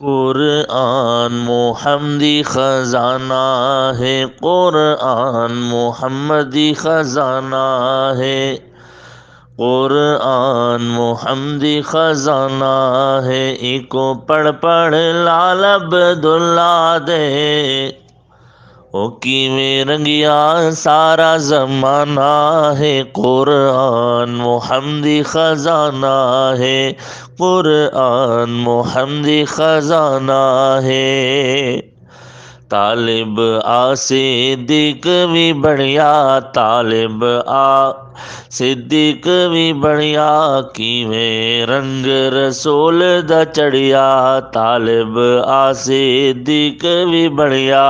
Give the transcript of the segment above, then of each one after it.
قرآن محمدی خزانہ ہے، قرآن محمدی خزانہ ہے، قرآن محمدی خزانہ ہے، ایکو پڑھ پڑھ لال عبداللہ دے، او کی میں رنگیا سارا زمانہ ہے، قرآن محمدی خزانہ ہے، قرآن محمدی خزانہ ہے۔ طالب آ صدیق بھی بڑھیا، طالب آ صدیق بھی بڑھیا، کیویں رنگ رسول دا چڑھیا، طالب آ صدیق بھی بڑھیا،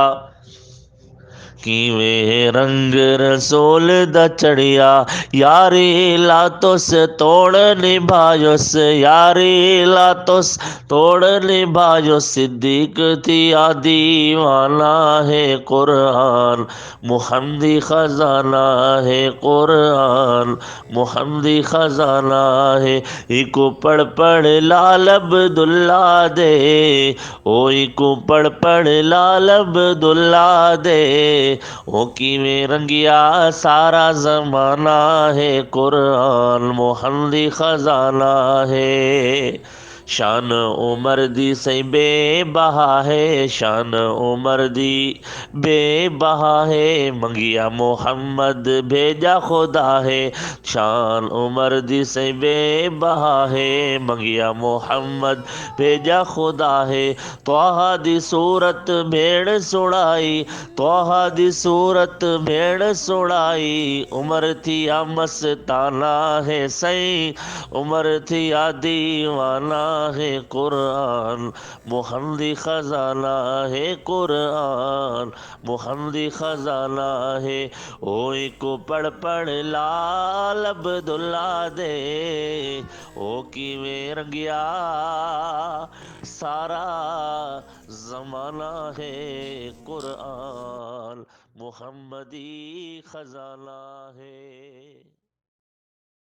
کیویں رنگ رسول دا چڑھیا، یاری لاتوس توڑ نبھایوس، یاری لاتوس توڑ نبھایو، صدیق تھی دیوانہ ہے، قرآن محمدی خزانہ ہے، قرآن محمدی خزانہ ہے، ایکو پڑھ پڑھ لال عبداللہ دے، او ایکو پڑھ پڑھ لال عبداللہ دے، او کیویں رنگیا سارا زمانہ ہے، قرآن محمدی خزانہ ہے۔ شان عمر دی سی بے بہا ہے، شان عمر دی بے بہا ہے، منگیا محمد بھیجا خدا ہے، شان عمر دی سی بے بہا ہے، منگیا محمد بھیجا خدا ہے، طٰہٰ دی صورت بھیڑ سڑائی، طٰہٰ دی صورت بھیڑ سڑائی، عمر تھی مستانہ ہے سئی، عمر تھی دیوانہ ہے، قرآن محمدی خزانہ ہے، قرآن محمدی خزانہ ہے، اوئی کو پڑھ پڑھ لال عبداللہ دے، او کیویں رنگیا سارا زمانہ ہے، قرآن محمدی خزانہ ہے۔